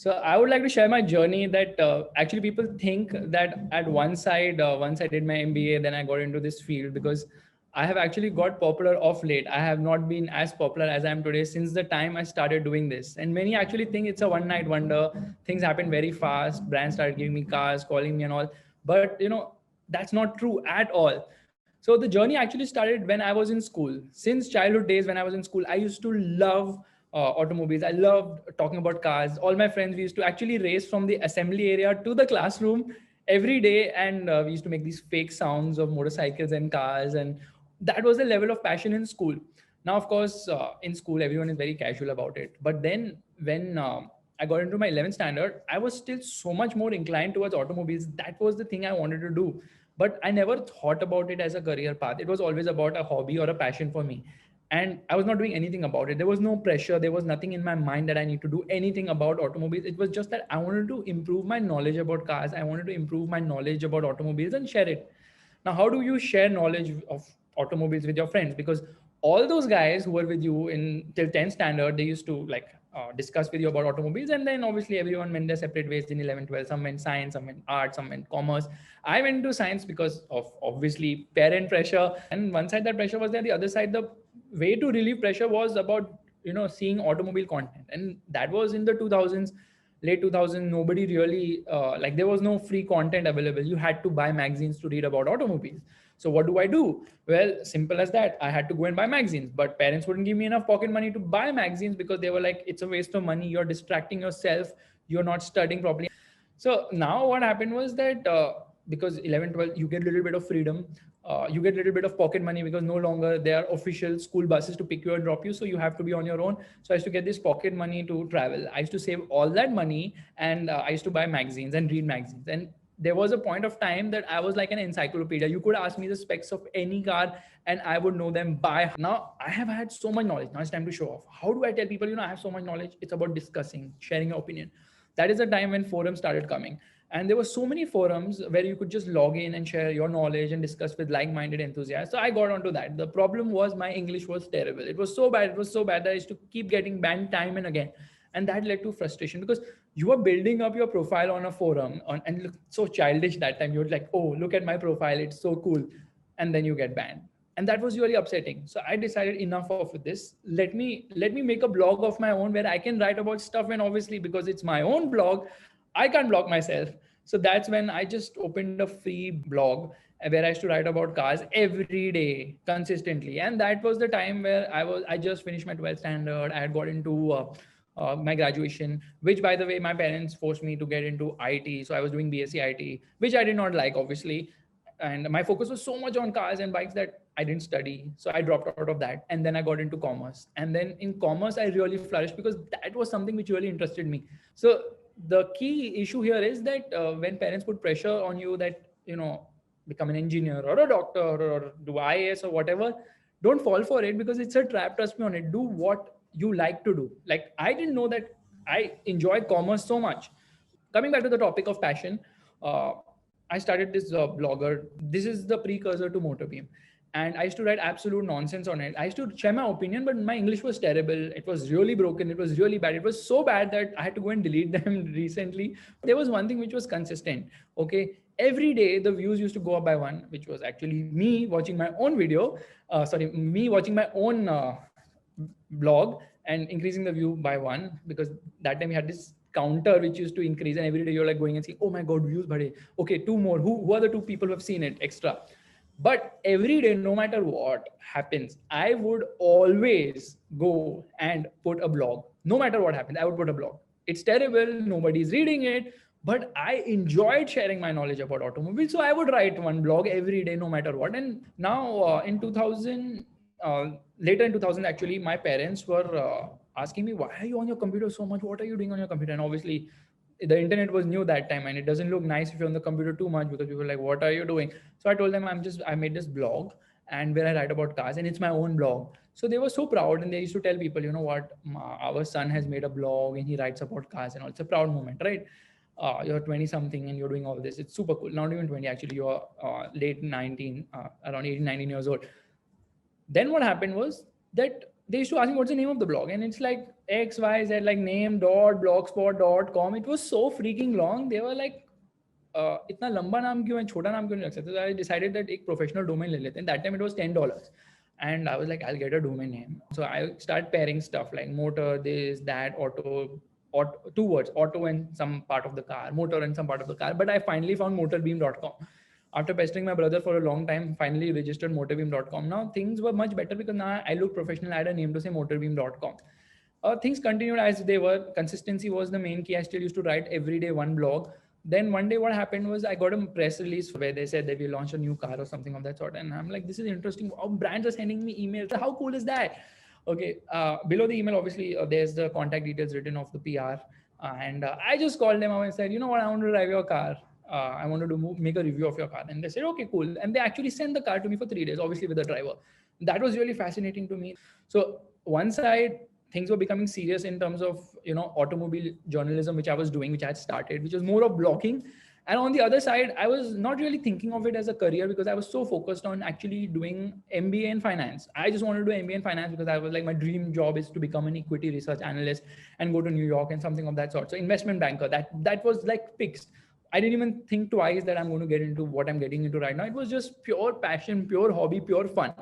So I would like to share my journey that actually people think that at one side, once I did my MBA, then I got into this field because I have actually got popular of late. I have not been as popular as I am today since the time I started doing this. And many actually think it's a one night wonder. Things happen very fast. Brands started giving me cars, calling me and all. But that's not true at all. So the journey actually started when I was in school. Since childhood days, when I was in school, I used to love automobiles. I loved talking about cars. All my friends, we used to actually race from the assembly area to the classroom every day, and we used to make these fake sounds of motorcycles and cars, and that was the level of passion in school. Now, of course, in school, everyone is very casual about it. But then when I got into my 11th standard, I was still so much more inclined towards automobiles. That was the thing I wanted to do. But I never thought about it as a career path. It was always about a hobby or a passion for me. And I was not doing anything about it. There was no pressure. There was nothing in my mind that I need to do anything about automobiles. It was just that I wanted to improve my knowledge about cars. I wanted to improve my knowledge about automobiles and share it. Now, how do you share knowledge of automobiles with your friends? Because all those guys who were with you in till 10th standard, they used to discuss with you about automobiles. And then obviously everyone went their separate ways in 11, 12. Some went science, some went art, some went commerce. I went into science because of obviously parent pressure. And one side that pressure was there. The other side, the way to relieve pressure was about, seeing automobile content. And that was in the 2000s, late 2000s. Nobody really, there was no free content available. You had to buy magazines to read about automobiles. So what do I do? Well, simple as that. I had to go and buy magazines, but parents wouldn't give me enough pocket money to buy magazines because they were like, it's a waste of money. You're distracting yourself. You're not studying properly. So now what happened was that because 11, 12, you get a little bit of freedom. You get a little bit of pocket money because no longer there are official school buses to pick you and drop you. So you have to be on your own. So I used to get this pocket money to travel. I used to save all that money, and I used to buy magazines and read magazines. And there was a point of time that I was like an encyclopedia. You could ask me the specs of any car and I would know them by now. I have had so much knowledge. Now it's time to show off. How do I tell people, I have so much knowledge? It's about discussing, sharing your opinion. That is the time when forums started coming. And there were so many forums where you could just log in and share your knowledge and discuss with like-minded enthusiasts. So I got onto that. The problem was my English was terrible. It was so bad. It was so bad that I used to keep getting banned time and again. And that led to frustration because you are building up your profile on a forum and look so childish that time. You're like, oh, look at my profile. It's so cool. And then you get banned. And that was really upsetting. So I decided enough of this. Let me make a blog of my own where I can write about stuff. And obviously, because it's my own blog, I can't block myself. So that's when I just opened a free blog where I used to write about cars every day consistently. And that was the time where I just finished my 12th standard. I had got into my graduation, which by the way, my parents forced me to get into IT. So I was doing BSc IT, which I did not like, obviously. And my focus was so much on cars and bikes that I didn't study. So I dropped out of that. And then I got into commerce. And then in commerce, I really flourished because that was something which really interested me. So the key issue here is that when parents put pressure on you that, become an engineer or a doctor or do IAS or whatever, don't fall for it because it's a trap. Trust me on it. Do what you like to do. Like I didn't know that I enjoyed commerce so much. Coming back to the topic of passion, I started this blogger. This is the precursor to Motorbeam. And I used to write absolute nonsense on it. I used to share my opinion, but my English was terrible. It was really broken. It was really bad. It was so bad that I had to go and delete them recently. There was one thing which was consistent. Okay. Every day the views used to go up by one, which was actually me watching my own video. Me watching my own blog and increasing the view by one, because that time we had this counter which used to increase, and every day you're like going and saying, oh my God, views bade. Okay, two more. Who are the two people who have seen it extra? But every day, no matter what happens, I would always go and put a blog. No matter what happens, I would put a blog. It's terrible. Nobody's reading it, but I enjoyed sharing my knowledge about automobiles. So I would write one blog every day, no matter what. And now in 2000, later in 2000, actually, my parents were asking me, why are you on your computer so much? What are you doing on your computer? And obviously, the internet was new that time, and it doesn't look nice if you're on the computer too much because people are like, what are you doing? So I told them I made this blog and where I write about cars, and it's my own blog. So they were so proud, and they used to tell people, you know what, our son has made a blog and he writes about cars and all. It's a proud moment, right? You're 20 something and you're doing all this. It's super cool. Not even 20, actually, you're late 19, around 18, 19 years old. Then what happened was that they used to ask me what's the name of the blog, and it's like, XYZ, like name.blogspot.com. It was so freaking long. They were like, इतना लंबा नाम क्यों है, छोटा नाम क्यों नहीं रख सकते? So I decided that एक professional domain ले लेते हैं. That time it was $10. And I was like, I'll get a domain name. So I start pairing stuff like motor, this, that, auto, 2 words, auto and some part of the car, motor and some part of the car. But I finally found motorbeam.com. After pestering my brother for a long time, finally registered motorbeam.com. Now things were much better because now I look professional. I had a name to say motorbeam.com. Things continued as they were. Consistency was the main key. I still used to write every day one blog. Then one day what happened was I got a press release where they said that we launched a new car or something of that sort. And I'm like, this is interesting. Oh, brands are sending me emails. How cool is that? Okay. Below the email, obviously, there's the contact details written of the PR. And I just called them out and said, you know what, I want to drive your car. I wanted to make a review of your car. And they said, okay, cool. And they actually sent the car to me for 3 days, obviously with the driver. That was really fascinating to me. So one side, things were becoming serious in terms of, automobile journalism, which I was doing, which I had started, which was more of blogging. And on the other side, I was not really thinking of it as a career because I was so focused on actually doing MBA in finance. I just wanted to do MBA in finance because I was like, my dream job is to become an equity research analyst and go to New York and something of that sort. So investment banker, that was like fixed. I didn't even think twice that I'm going to get into what I'm getting into right now. It was just pure passion, pure hobby, pure fun.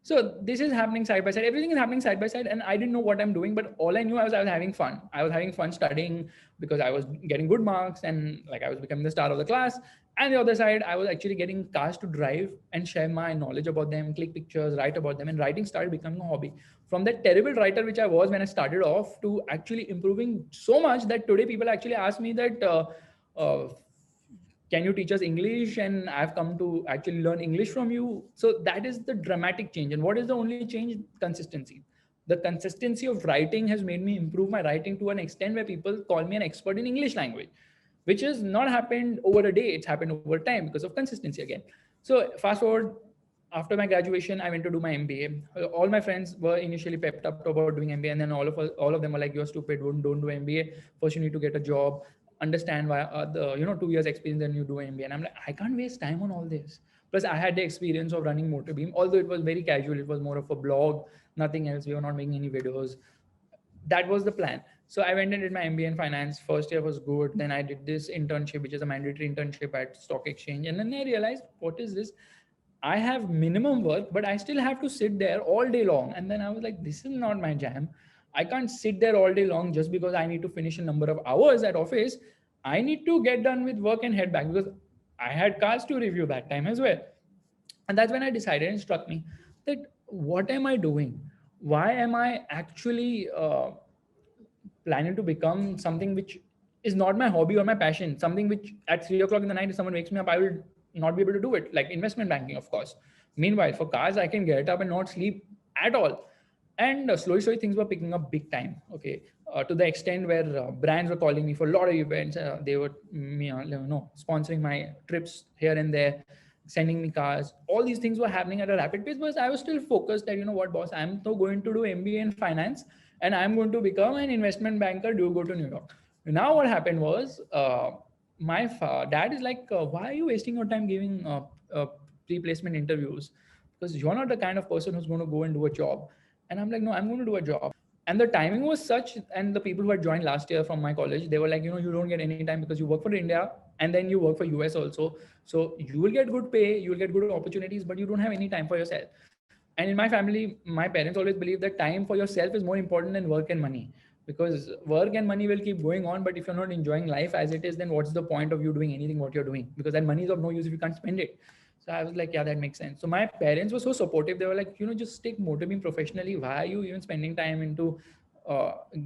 So this is happening side by side. Everything is happening side by side. And I didn't know what I'm doing, but all I knew I was having fun. I was having fun studying because I was getting good marks and like I was becoming the star of the class. And the other side, I was actually getting cars to drive and share my knowledge about them, click pictures, write about them. And writing started becoming a hobby. From that terrible writer, which I was when I started off, to actually improving so much that today people actually ask me that, can you teach us English? And I've come to actually learn English from you. So that is the dramatic change. And what is the only change? Consistency. The consistency of writing has made me improve my writing to an extent where people call me an expert in English language, which has not happened over a day. It's happened over time because of consistency again. So fast forward, after my graduation, I went to do my MBA. All my friends were initially pepped up about doing MBA, and then all of them were like, "You're stupid. Don't do MBA. First, you need to get a job. Understand why the 2 years experience, then you do MBA." And I'm like, I can't waste time on all this. Plus, I had the experience of running Motorbeam, although it was very casual. It was more of a blog, nothing else. We were not making any videos. That was the plan. So I went and did my MBA in finance. First year was good. Then I did this internship, which is a mandatory internship at stock exchange. And then I realized, what is this? I have minimum work, but I still have to sit there all day long. And then I was like, this is not my jam. I can't sit there all day long just because I need to finish a number of hours at office. I need to get done with work and head back because I had cars to review that time as well. And that's when I decided and struck me that what am I doing? Why am I actually planning to become something which is not my hobby or my passion? Something which at 3 o'clock in the night, if someone wakes me up, I will not be able to do it. Like investment banking, of course. Meanwhile, for cars, I can get up and not sleep at all. And slowly things were picking up big time. Okay, to the extent where brands were calling me for a lot of events. They were sponsoring my trips here and there, sending me cars. All these things were happening at a rapid pace, but I was still focused that, you know what, boss, I'm still going to do MBA in finance and I'm going to become an investment banker. Do go to New York. Now what happened was my dad is like, why are you wasting your time giving pre-placement interviews? Because you're not the kind of person who's going to go and do a job. And I'm like, no, I'm going to do a job. And the timing was such, and the people who had joined last year from my college, they were like, you don't get any time because you work for India and then you work for US also. So you will get good pay, you will get good opportunities, but you don't have any time for yourself. And in my family, my parents always believe that time for yourself is more important than work and money, because work and money will keep going on. But if you're not enjoying life as it is, then what's the point of you doing anything what you're doing? Because that money is of no use if you can't spend it. So I was like, yeah, that makes sense. So my parents were so supportive. They were like, just take Motorbeam professionally. Why are you even spending time into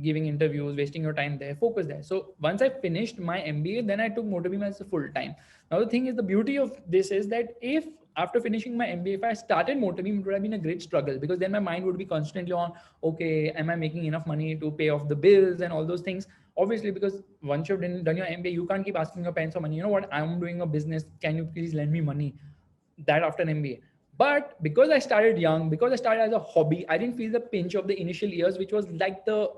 giving interviews, wasting your time there? Focus there. So once I finished my MBA, then I took Motorbeam as a full time. Now the thing is, the beauty of this is that if after finishing my MBA, if I started Motorbeam, it would have been a great struggle, because then my mind would be constantly on, okay, am I making enough money to pay off the bills and all those things? Obviously, because once you've done your MBA, you can't keep asking your parents for money. You know what? I'm doing a business. Can you please lend me money? That after an MBA. But because I started young, because I started as a hobby, I didn't feel the pinch of the initial years, which was like the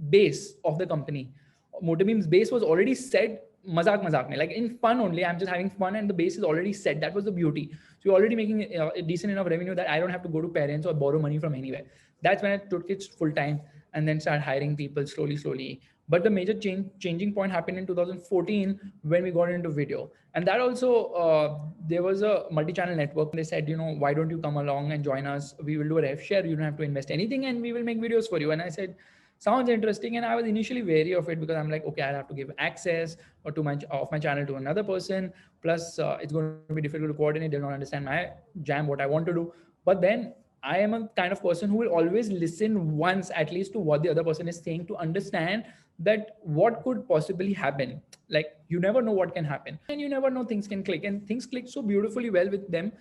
base of the company. Motorbeam's base was already set, mazak mein, like in fun only. I'm just having fun and the base is already set. That was the beauty. So you're already making a decent enough revenue that I don't have to go to parents or borrow money from anywhere. That's when I took it full time. and then start hiring people slowly. But the major changing point happened in 2014 when we got into video. And that also, there was a multi-channel network. They said, why don't you come along and join us? We will do a rev share. You don't have to invest anything and we will make videos for you. And I said, sounds interesting. And I was initially wary of it because I'm like, okay, I'll have to give access or to my channel to another person. Plus, it's going to be difficult to coordinate. They'll not understand my jam, what I want to do. But then I am a kind of person who will always listen once at least to what the other person is saying to understand that what could possibly happen. Like, you never know what can happen, and you never know things can click, and things click so beautifully well with them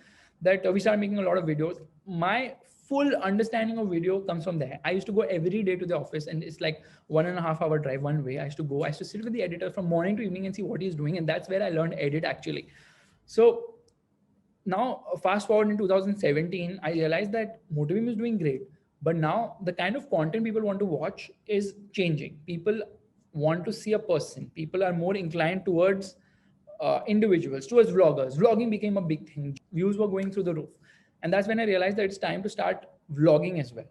that we started making a lot of videos. My full understanding of video comes from there. I used to go every day to the office, and it's like 1.5 hour drive one way. I used to go, I used to sit with the editor from morning to evening and see what he's doing. And that's where I learned edit actually. So now fast forward in 2017, I realized that Motorbeam is doing great, but now the kind of content people want to watch is changing. People want to see a person. People are more inclined towards individuals, towards vloggers. Vlogging became a big thing. Views were going through the roof. And that's when I realized that it's time to start vlogging as well.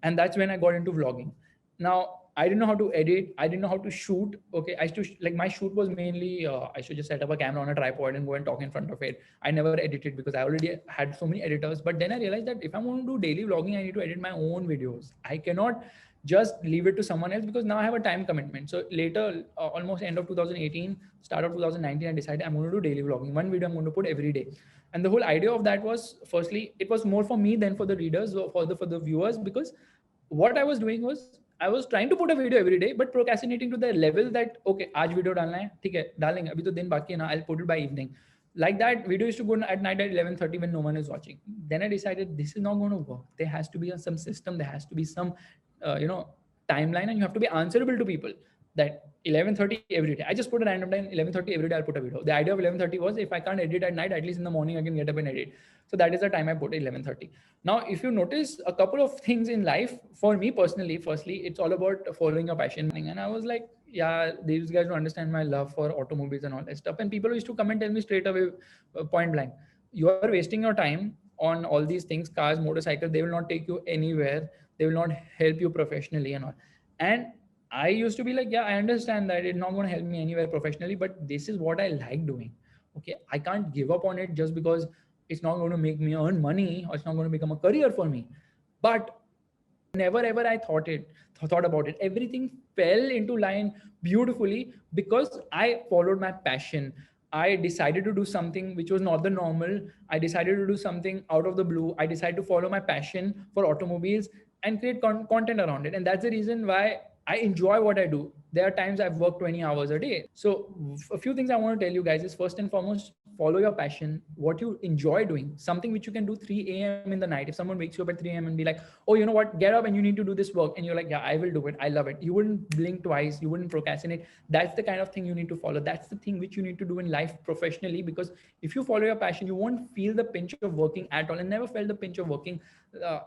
And that's when I got into vlogging. Now, I didn't know how to edit. I didn't know how to shoot. Okay, I used to like my shoot was mainly I should just set up a camera on a tripod and go and talk in front of it. I never edited because I already had so many editors. But then I realized that if I want to do daily vlogging, I need to edit my own videos. I cannot just leave it to someone else because now I have a time commitment. So later, almost end of 2018, start of 2019, I decided I'm going to do daily vlogging. One video I'm going to put every day. And the whole idea of that was, firstly, it was more for me than for the readers or for the viewers, because what I was doing was I was trying to put a video every day, but procrastinating to the level that, okay, आज video डालना है, ठीक है, डालेंगे, अभी तो दिन बाकी है ना, I'll put it by evening. Like that, video used to go at night at 11:30 when no one is watching. Then I decided this is not going to work. There has to be some system. There has to be some, timeline, and you have to be answerable to people. That 11:30 every day. I just put a random time, 11:30 every day. I'll put a video. The idea of 11:30 was if I can't edit at night, at least in the morning I can get up and edit. So that is the time I put 11:30. Now, if you notice a couple of things in life, for me personally, firstly, it's all about following a passion. And I was like, yeah, these guys don't understand my love for automobiles and all that stuff. And people used to come and tell me straight away, point blank, you are wasting your time on all these things, cars, motorcycles. They will not take you anywhere. They will not help you professionally and all. And I used to be like, yeah, I understand that it's not going to help me anywhere professionally, but this is what I like doing. Okay, I can't give up on it just because it's not going to make me earn money or it's not going to become a career for me. But never ever I thought about it. Everything fell into line beautifully because I followed my passion. I decided to do something which was not the normal. I decided to do something out of the blue. I decided to follow my passion for automobiles and create content around it. And that's the reason why I enjoy what I do. There are times I've worked 20 hours a day. So a few things I want to tell you guys is, first and foremost, follow your passion, what you enjoy doing, something which you can do 3 a.m. in the night. If someone wakes you up at 3 a.m. and be like, oh, you know what, get up and you need to do this work. And you're like, yeah, I will do it. I love it. You wouldn't blink twice. You wouldn't procrastinate. That's the kind of thing you need to follow. That's the thing which you need to do in life professionally, because if you follow your passion, you won't feel the pinch of working at all. And never felt the pinch of working.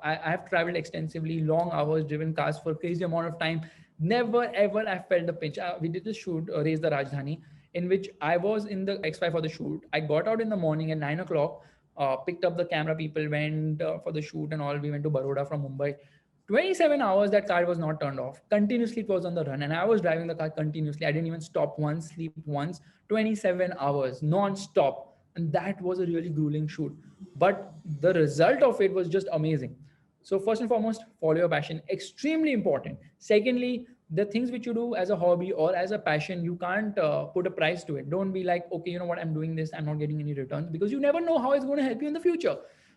I have traveled extensively, long hours, driven cars for crazy amount of time. Never ever I felt the pinch. We did the shoot, Raise the Rajdhani, in which I was in the X5 for the shoot. I got out in the morning at 9 o'clock, picked up the camera people, went for the shoot and all. We went to Baroda from Mumbai. 27 hours that car was not turned off. Continuously it was on the run, and I was driving the car continuously. I didn't even stop once, sleep once. 27 hours non-stop. And that was a really grueling shoot. But the result of it was just amazing. So first and foremost, follow your passion. Extremely important. Secondly, the things which you do as a hobby or as a passion, you can't put a price to it. Don't be like, okay, you know what, I'm doing this, I'm not getting any returns, because you never know how it's going to help you in the future.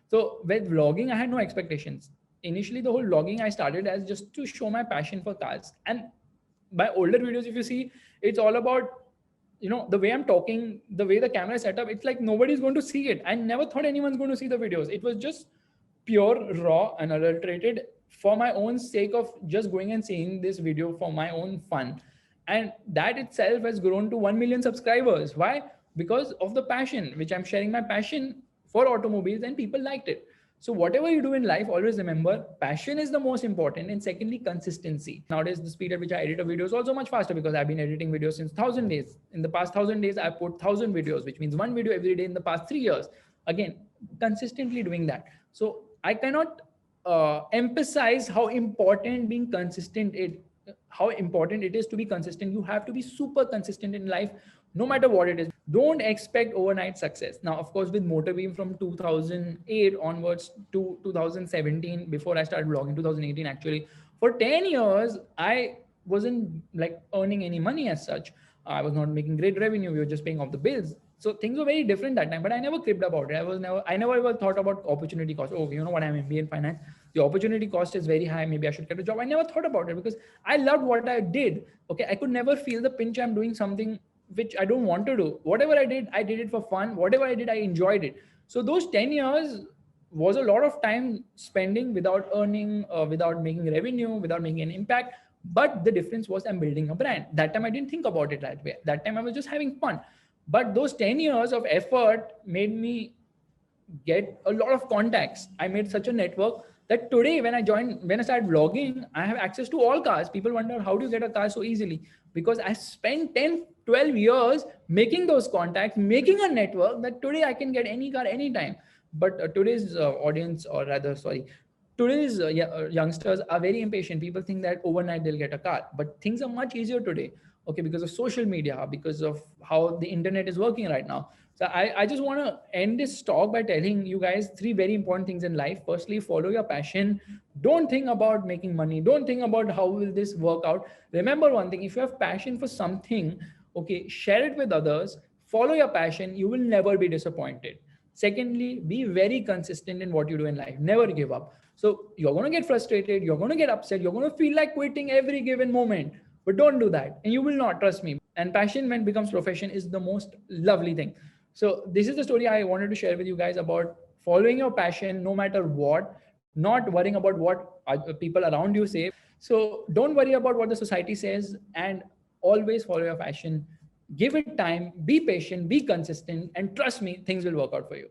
So with vlogging, I had no expectations. Initially, the whole vlogging I started as just to show my passion for cars. And my older videos, if you see, it's all about, the way I'm talking, the way the camera is set up, it's like nobody's going to see it. I never thought anyone's going to see the videos. It was just pure, raw, unadulterated for my own sake of just going and seeing this video for my own fun. And that itself has grown to 1 million subscribers. Why? Because of the passion, which I'm sharing my passion for automobiles, and people liked it. So whatever you do in life, always remember passion is the most important. And secondly, consistency. Nowadays, the speed at which I edit a video is also much faster because I've been editing videos since 1,000 days. In the past 1,000 days, I put 1,000 videos, which means one video every day in the past 3 years. Again, consistently doing that. So I cannot emphasize how important it is to be consistent. You have to be super consistent in life, no matter what it is. Don't expect overnight success. Now, of course, with Motorbeam from 2008 onwards to 2017, before I started vlogging, 2018 actually, for 10 years, I wasn't like earning any money as such. I was not making great revenue. We were just paying off the bills. So things were very different that time, but I never cribbed about it. I never ever thought about opportunity cost. Oh, you know what? I'm MBA in finance. The opportunity cost is very high. Maybe I should get a job. I never thought about it because I loved what I did. Okay. I could never feel the pinch I'm doing something which I don't want to do. Whatever I did it for fun. Whatever I did, I enjoyed it. So those 10 years was a lot of time spending without earning, without making revenue, without making an impact. But the difference was I'm building a brand. That time I didn't think about it that way. That time I was just having fun. But those 10 years of effort made me get a lot of contacts. I made such a network that today when I started vlogging, I have access to all cars. People wonder, how do you get a car so easily? Because I spent 10, 12 years making those contacts, making a network that today I can get any car anytime. But today's audience, or rather, sorry, today's youngsters are very impatient. People think that overnight they'll get a car, but things are much easier today. Okay, because of social media, because of how the internet is working right now. So I just want to end this talk by telling you guys three very important things in life. Firstly, follow your passion. Don't think about making money. Don't think about how will this work out. Remember one thing: if you have passion for something, okay, share it with others. Follow your passion. You will never be disappointed. Secondly, be very consistent in what you do in life. Never give up. So you're going to get frustrated. You're going to get upset. You're going to feel like quitting every given moment. But don't do that. And you will not, trust me. And passion, when it becomes profession, is the most lovely thing. So this is the story I wanted to share with you guys about following your passion no matter what, not worrying about what people around you say. So don't worry about what the society says, and always follow your passion. Give it time, be patient, be consistent, and trust me, things will work out for you.